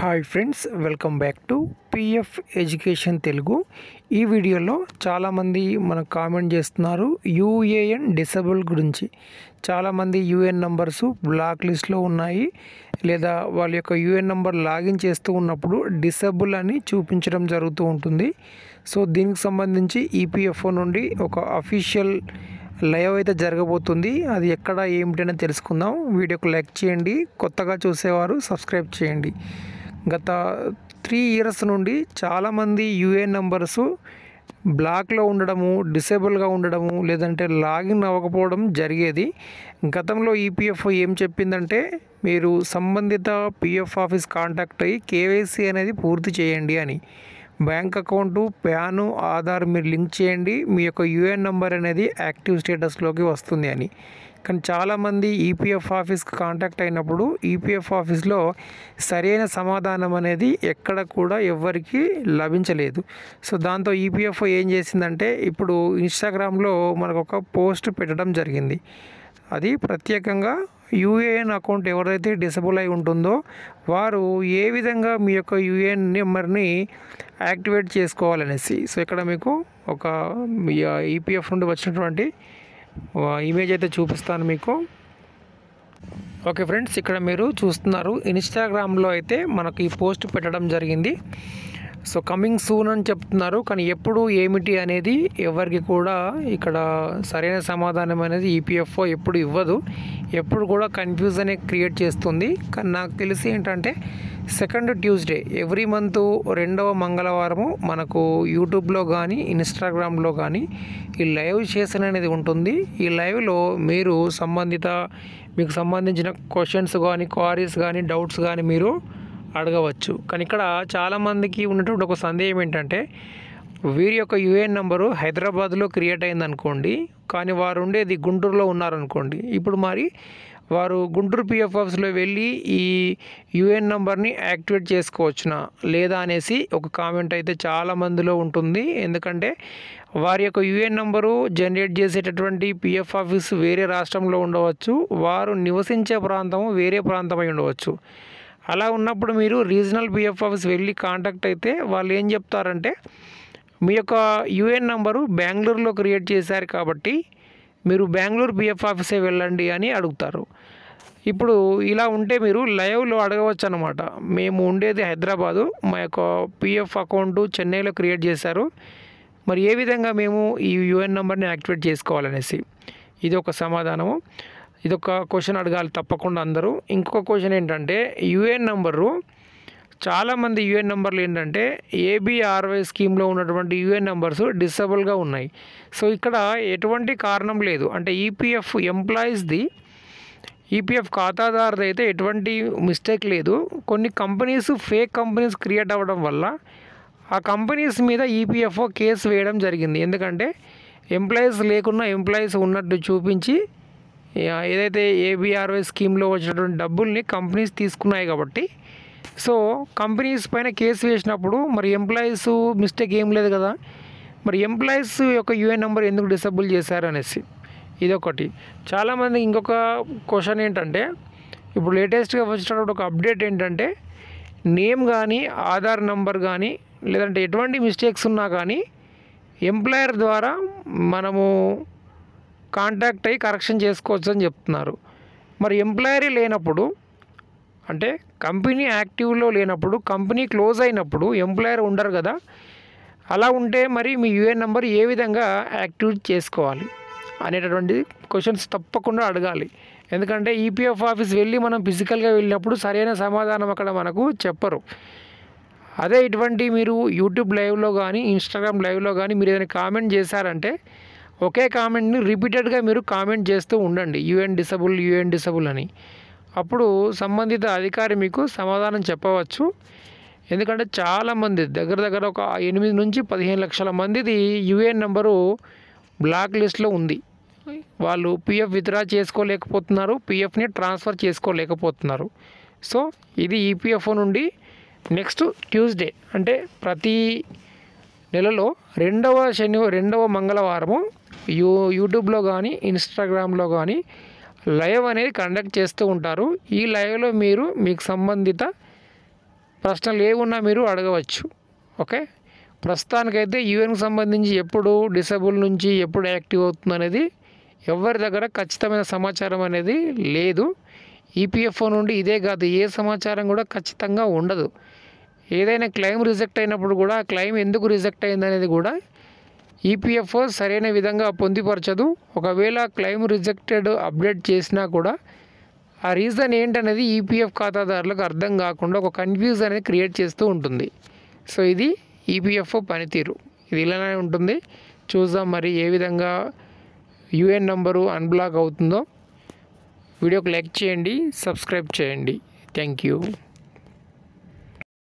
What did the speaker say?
Hi friends, welcome back to PF education Telugu. ఈ వీడియోలో చాలామంది మనకు కామెంట్ చేస్తున్నారు యూఏఎన్ డిసేబుల్ గురించి. చాలామంది యూఏఎన్ నంబర్స్ బ్లాక్ లిస్ట్లో ఉన్నాయి, లేదా వాళ్ళ యొక్క యూఏఎన్ నంబర్ లాగిన్ చేస్తూ ఉన్నప్పుడు డిసేబుల్ అని చూపించడం జరుగుతూ ఉంటుంది. సో దీనికి సంబంధించి ఈపీఎఫ్ఓ నుండి ఒక అఫీషియల్ లైవ్ అయితే జరగబోతుంది. అది ఎక్కడ ఏమిటని తెలుసుకుందాం. వీడియోకి లైక్ చేయండి, కొత్తగా చూసేవారు సబ్స్క్రైబ్ చేయండి. గత 3 ఇయర్స్ నుండి చాలామంది యూఏఎన్ నంబర్సు బ్లాక్లో ఉండడము, డిసేబుల్గా ఉండడము, లేదంటే లాగిన్ అవ్వకపోవడం జరిగేది. గతంలో ఈపీఎఫ్ఓ ఏం చెప్పిందంటే, మీరు సంబంధిత పిఎఫ్ ఆఫీస్ కాంటాక్ట్ అయ్యి కేవైసీ అనేది పూర్తి చేయండి అని. బ్యాంక్ అకౌంటు, ప్యాను, ఆధార్ మీరు లింక్ చేయండి, మీ యొక్క యూఏఎన్ నంబర్ అనేది యాక్టివ్ స్టేటస్లోకి వస్తుంది అని. కానీ చాలామంది ఈపీఎఫ్ ఆఫీస్కి కాంటాక్ట్ అయినప్పుడు ఈపీఎఫ్ ఆఫీస్లో సరైన సమాధానం అనేది ఎక్కడ కూడా ఎవ్వరికీ లభించలేదు. సో దాంతో ఈపీఎఫ్ఓ ఏం చేసిందంటే, ఇప్పుడు ఇన్స్టాగ్రామ్లో మనకు ఒక పోస్ట్ పెట్టడం జరిగింది. అది ప్రత్యేకంగా యూఏఎన్ అకౌంట్ ఎవరైతే డిసేబుల్ అయి ఉంటుందో వారు ఏ విధంగా మీ యొక్క యూఏఎన్ నెంబర్ని యాక్టివేట్ చేసుకోవాలనేసి. సో ఇక్కడ మీకు ఒక ఈపీఎఫ్ నుండి వచ్చినటువంటి ఇమేజ్ అయితే చూపిస్తాను మీకు. ఓకే ఫ్రెండ్స్, ఇక్కడ మీరు చూస్తున్నారు ఇన్స్టాగ్రామ్లో అయితే మనకు ఈ పోస్ట్ పెట్టడం జరిగింది. సో కమింగ్ సూన్ అని చెప్తున్నారు, కానీ ఎప్పుడు ఏమిటి అనేది ఎవరికి కూడా ఇక్కడ సరైన సమాధానం అనేది ఈపీఎఫ్ఓ ఎప్పుడు ఇవ్వదు. ఎప్పుడు కూడా కన్ఫ్యూజన్ క్రియేట్ చేస్తుంది. కానీ నాకు తెలిసి ఏంటంటే, సెకండ్ ట్యూస్డే ఎవ్రీ మంత్ 2వ మంగళవారము మనకు యూట్యూబ్లో కానీ ఇన్స్టాగ్రామ్లో కానీ ఈ లైవ్ సెషన్ అనేది ఉంటుంది. ఈ లైవ్లో మీరు మీకు సంబంధించిన క్వశ్చన్స్ కానీ, క్వారీస్ కానీ, డౌట్స్ కానీ మీరు అడగవచ్చు. కానీ ఇక్కడ చాలామందికి ఉన్నటువంటి ఒక సందేహం ఏంటంటే, వీరి యొక్క యూఏఎన్ నంబరు హైదరాబాద్లో క్రియేట్ అయిందనుకోండి, కానీ వారు ఉండేది గుంటూరులో ఉన్నారనుకోండి. ఇప్పుడు మరి వారు గుంటూరు పిఎఫ్ ఆఫీస్లో వెళ్ళి ఈ యూఏఎన్ నంబర్ని యాక్టివేట్ చేసుకోవచ్చునా లేదా అనేసి ఒక కామెంట్ అయితే చాలా మందిలో ఉంటుంది. ఎందుకంటే వారి యొక్క యూఏఎన్ నంబరు జనరేట్ చేసేటటువంటి పిఎఫ్ ఆఫీస్ వేరే రాష్ట్రంలో ఉండవచ్చు, వారు నివసించే ప్రాంతము వేరే ప్రాంతమై ఉండవచ్చు. అలా ఉన్నప్పుడు మీరు రీజనల్ పిఎఫ్ ఆఫీస్ వెళ్ళి కాంటాక్ట్ అయితే వాళ్ళు ఏం చెప్తారంటే, మీ యొక్క యూఏఎన్ నంబరు బెంగళూరులో క్రియేట్ చేశారు కాబట్టి మీరు బెంగళూరు పిఎఫ్ ఆఫీసే వెళ్ళండి అని అడుగుతారు. ఇప్పుడు ఇలా ఉంటే మీరు లైవ్లో అడగవచ్చు అనమాట, మేము ఉండేది హైదరాబాదు, మా యొక్క పిఎఫ్ అకౌంటు చెన్నైలో క్రియేట్ చేశారు, మరి ఏ విధంగా మేము ఈ యూఏఎన్ నెంబర్ని యాక్టివేట్ చేసుకోవాలనేసి. ఇది ఒక సమాధానము. ఇదొక క్వశ్చన్ అడగాలి తప్పకుండా అందరూ. ఇంకొక క్వశ్చన్ ఏంటంటే, యూఏఎన్ నెంబరు చాలామంది యూఏఎన్ నెంబర్లు ఏంటంటే ఏబిఆర్వై స్కీమ్లో ఉన్నటువంటి యూఏఎన్ నెంబర్స్ డిసేబుల్గా ఉన్నాయి. సో ఇక్కడ ఎటువంటి కారణం లేదు, అంటే ఈపీఎఫ్ ఎంప్లాయీస్ది, ఈపీఎఫ్ ఖాతాదారుది అయితే ఎటువంటి మిస్టేక్ లేదు. కొన్ని కంపెనీస్ ఫేక్ కంపెనీస్ క్రియేట్ అవ్వడం వల్ల ఆ కంపెనీస్ మీద ఈపీఎఫ్ఓ కేసు వేయడం జరిగింది. ఎందుకంటే ఎంప్లాయీస్ లేకున్నా ఎంప్లాయీస్ ఉన్నట్టు చూపించి ఏదైతే ఏబిఆర్వై స్కీమ్లో వచ్చినటువంటి డబ్బుల్ని కంపెనీస్ తీసుకున్నాయి కాబట్టి, సో కంపెనీస్ పైన కేసు వేసినప్పుడు మరి ఎంప్లాయీస్ మిస్టేక్ ఏం లేదు కదా, మరి ఎంప్లాయీస్ యొక్క యూఏఎన్ నెంబర్ ఎందుకు డిసేబుల్ చేశారు అనేసి ఇదొకటి. చాలామంది ఇంకొక క్వశ్చన్ ఏంటంటే, ఇప్పుడు లేటెస్ట్గా వచ్చినప్పుడు ఒక అప్డేట్ ఏంటంటే, నేమ్ కానీ ఆధార్ నెంబర్ కానీ లేదంటే ఎటువంటి మిస్టేక్స్ ఉన్నా కానీ ఎంప్లాయర్ ద్వారా మనము కాంటాక్ట్ అయ్యి కరెక్షన్ చేసుకోవచ్చు అని చెప్తున్నారు. మరి ఎంప్లాయరీ లేనప్పుడు, అంటే కంపెనీ యాక్టివ్లో లేనప్పుడు, కంపెనీ క్లోజ్ అయినప్పుడు ఎంప్లాయర్ ఉండరు కదా, అలా ఉంటే మరి మీ యూఏఎన్ నెంబర్ ఏ విధంగా యాక్టివేట్ చేసుకోవాలి అనేటటువంటి క్వశ్చన్స్ తప్పకుండా అడగాలి. ఎందుకంటే ఈపీఎఫ్ ఆఫీస్ వెళ్ళి మనం ఫిజికల్గా వెళ్ళినప్పుడు సరైన సమాధానం అక్కడ మనకు చెప్పరు. అదే ఇటువంటి మీరు యూట్యూబ్ లైవ్లో కానీ ఇన్స్టాగ్రామ్ లైవ్లో కానీ మీరు ఏదైనా కామెంట్ చేశారంటే ఒకే కామెంట్ని రిపీటెడ్గా మీరు కామెంట్ చేస్తూ ఉండండి, యూఏఎన్ డిసేబుల్ అని. అప్పుడు సంబంధిత అధికారి మీకు సమాధానం చెప్పవచ్చు. ఎందుకంటే చాలామంది దగ్గర ఒక 8 నుంచి 15 లక్షల మందిది యూఏఎన్ నెంబరు బ్లాక్ లిస్ట్లో ఉంది. వాళ్ళు పిఎఫ్ విత్డ్రా చేసుకోలేకపోతున్నారు, పిఎఫ్ని ట్రాన్స్ఫర్ చేసుకోలేకపోతున్నారు. సో ఇది ఈపీఎఫ్ఓ నుండి నెక్స్ట్ ట్యూస్డే, అంటే ప్రతి నెలలో 2వ మంగళవారము యూట్యూబ్లో కానీ ఇన్స్టాగ్రామ్లో కానీ లైవ్ అనేది కండక్ట్ చేస్తూ ఉంటారు. ఈ లైవ్లో మీరు మీకు సంబంధిత ప్రశ్నలు ఏమున్నా మీరు అడగవచ్చు. ఓకే, ప్రస్తుతానికైతే యూఏఎన్కి సంబంధించి ఎప్పుడు డిసేబుల్ నుంచి ఎప్పుడు యాక్టివ్ అవుతుంది అనేది ఎవరి దగ్గర ఖచ్చితమైన సమాచారం అనేది లేదు. ఈపీఎఫ్ఓ నుండి ఇదే కాదు, ఏ సమాచారం కూడా ఖచ్చితంగా ఉండదు. ఏదైనా క్లెయిమ్ రిజెక్ట్ అయినప్పుడు కూడా ఆ క్లెయిమ్ ఎందుకు రిజెక్ట్ అయింది అనేది కూడా ఈపీఎఫ్ఓ సరైన విధంగా పొందుపరచదు. ఒకవేళ క్లెయిమ్ రిజెక్టెడ్ అప్డేట్ చేసినా కూడా ఆ రీజన్ ఏంటనేది ఈపీఎఫ్ ఖాతాదారులకు అర్థం కాకుండా ఒక కన్ఫ్యూజ్ అనేది క్రియేట్ చేస్తూ ఉంటుంది. సో ఇది ఈపీఎఫ్ఓ పనితీరు, ఇది ఇలానే ఉంటుంది. చూద్దాం మరి ఏ విధంగా యూఏఎన్ నంబరు అన్బ్లాక్ అవుతుందో. వీడియోకి లైక్ చేయండి, సబ్స్క్రైబ్ చేయండి. Thank you.